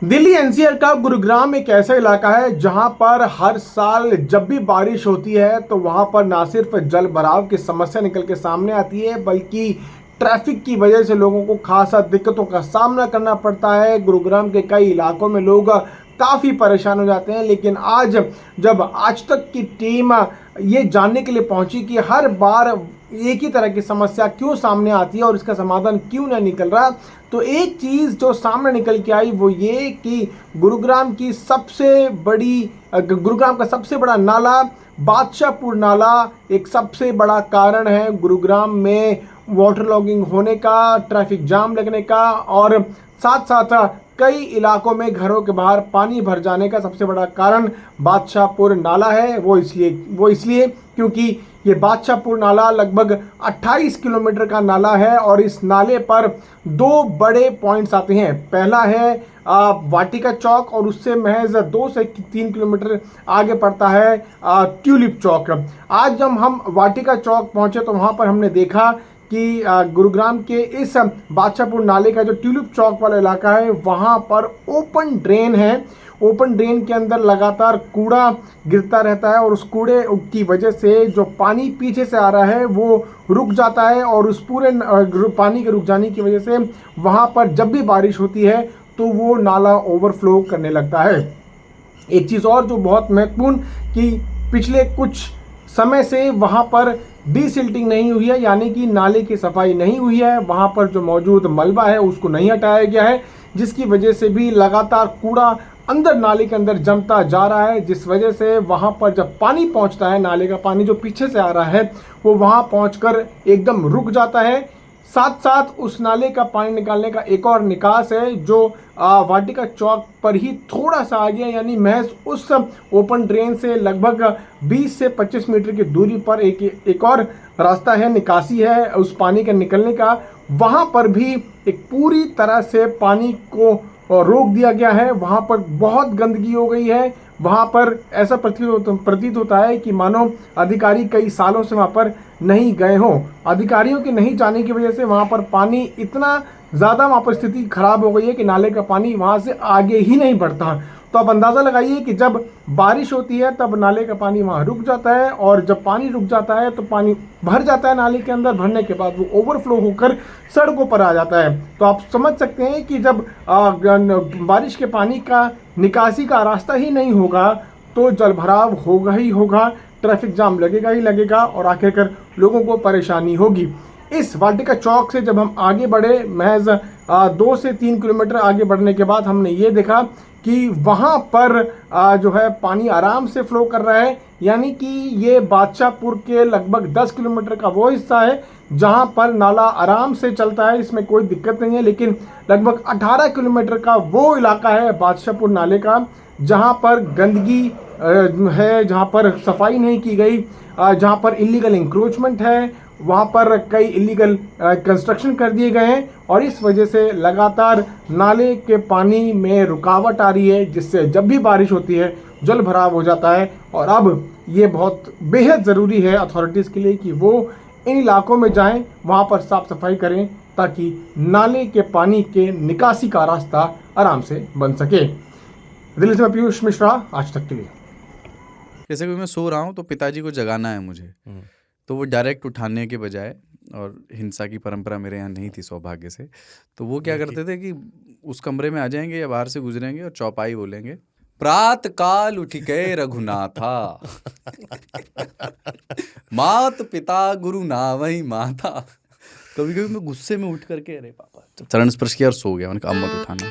Delhi NCR का गुरुग्राम एक ऐसा इलाका है जहां पर हर साल जब भी बारिश होती है तो वहां पर ना सिर्फ जल भराव की समस्या निकल के सामने आती है बल्कि ट्रैफिक की वजह से लोगों को खासा दिक्कतों का सामना करना पड़ता है। गुरुग्राम के कई इलाकों में लोग काफ़ी परेशान हो जाते हैं, लेकिन आज जब आज तक की टीम ये जानने के लिए पहुंची कि हर बार एक ही तरह की समस्या क्यों सामने आती है और इसका समाधान क्यों नहीं निकल रहा, तो एक चीज़ जो सामने निकल के आई वो ये कि गुरुग्राम का सबसे बड़ा नाला बादशाहपुर नाला एक सबसे बड़ा कारण है गुरुग्राम में वाटर लॉगिंग होने का, ट्रैफिक जाम लगने का और साथ साथ कई इलाकों में घरों के बाहर पानी भर जाने का सबसे बड़ा कारण बादशाहपुर नाला है। वो इसलिए क्योंकि ये बादशाहपुर नाला लगभग 28 किलोमीटर का नाला है और इस नाले पर दो बड़े पॉइंट्स आते हैं। पहला है वाटिका चौक और उससे महज 2 से 3 किलोमीटर आगे पड़ता है ट्यूलिप चौक। आज जब हम वाटिका चौक पहुंचे तो वहां पर हमने देखा कि गुरुग्राम के इस बादशाहपुर नाले का जो ट्यूलिप चौक वाला इलाका है वहाँ पर ओपन ड्रेन है। ओपन ड्रेन के अंदर लगातार कूड़ा गिरता रहता है और उस कूड़े की वजह से जो पानी पीछे से आ रहा है वो रुक जाता है और उस पूरे पानी के रुक जाने की वजह से वहाँ पर जब भी बारिश होती है तो वो नाला ओवरफ्लो करने लगता है। एक चीज़ और जो बहुत महत्वपूर्ण कि पिछले कुछ समय से वहाँ पर डीसिल्टिंग नहीं हुई है, यानी कि नाले की सफाई नहीं हुई है। वहाँ पर जो मौजूद मलबा है उसको नहीं हटाया गया है, जिसकी वजह से भी लगातार कूड़ा अंदर नाले के अंदर जमता जा रहा है, जिस वजह से वहाँ पर जब पानी पहुँचता है, नाले का पानी जो पीछे से आ रहा है वो वहाँ पहुँचकर एकदम रुक जाता है। साथ साथ उस नाले का पानी निकालने का एक और निकास है जो वाटिका चौक पर ही थोड़ा सा आगे, यानी महज उस ओपन ड्रेन से लगभग 20 से 25 मीटर की दूरी पर एक और रास्ता है, निकासी है उस पानी के निकलने का। वहाँ पर भी एक पूरी तरह से पानी को रोक दिया गया है। वहाँ पर बहुत गंदगी हो गई है। वहाँ पर ऐसा प्रतीत होता है कि मानो अधिकारी कई सालों से वहाँ पर नहीं गए हों। अधिकारियों के नहीं जाने की वजह से वहाँ पर पानी इतना ज़्यादा, वहाँ पर स्थिति खराब हो गई है कि नाले का पानी वहाँ से आगे ही नहीं बढ़ता। तो आप अंदाज़ा लगाइए कि जब बारिश होती है तब नाले का पानी वहाँ रुक जाता है और जब पानी रुक जाता है तो पानी भर जाता है नाले के अंदर। भरने के बाद वो ओवरफ्लो होकर सड़कों पर आ जाता है। तो आप समझ सकते हैं कि जब बारिश के पानी का निकासी का रास्ता ही नहीं होगा तो जलभराव होगा ही होगा, ट्रैफिक जाम लगेगा ही लगेगा और आखिरकार लोगों को परेशानी होगी। इस वाटिका चौक से जब हम आगे बढ़े, महज 2 से 3 किलोमीटर आगे बढ़ने के बाद हमने ये देखा कि वहाँ पर जो है पानी आराम से फ्लो कर रहा है, यानी कि ये बादशाहपुर के लगभग 10 किलोमीटर का वो हिस्सा है जहाँ पर नाला आराम से चलता है, इसमें कोई दिक्कत नहीं है। लेकिन लगभग 18 किलोमीटर का वो इलाका है बादशाहपुर नाले का जहाँ पर गंदगी है, जहाँ पर सफाई नहीं की गई, जहाँ पर इलीगल इंक्रोचमेंट है, वहाँ पर कई इलीगल कंस्ट्रक्शन कर दिए गए हैं और इस वजह से लगातार नाले के पानी में रुकावट आ रही है, जिससे जब भी बारिश होती है जल भराव हो जाता है। और अब ये बहुत बेहद ज़रूरी है अथॉरिटीज़ के लिए कि वो इन इलाकों में जाएं, वहाँ पर साफ़ सफाई करें ताकि नाले के पानी के निकासी का रास्ता आराम से बन सके। दिल्ली से मैं पीयूष मिश्रा, आज तक के लिए। जैसे कि मैं सो रहा हूँ तो पिताजी को जगाना है मुझे, तो वो डायरेक्ट उठाने के बजाय, और हिंसा की परंपरा मेरे यहाँ नहीं थी सौभाग्य से, तो वो क्या करते थे कि उस कमरे में आ जाएंगे या बाहर से गुजरेंगे और चौपाई बोलेंगे, प्रात काल उठ के रघुनाथा मात पिता गुरु नावई माता। कभी कभी मैं गुस्से में उठ करके अरे पापा चरण स्पर्श किया और सो गया। मैंने कहा अब मत उठाना।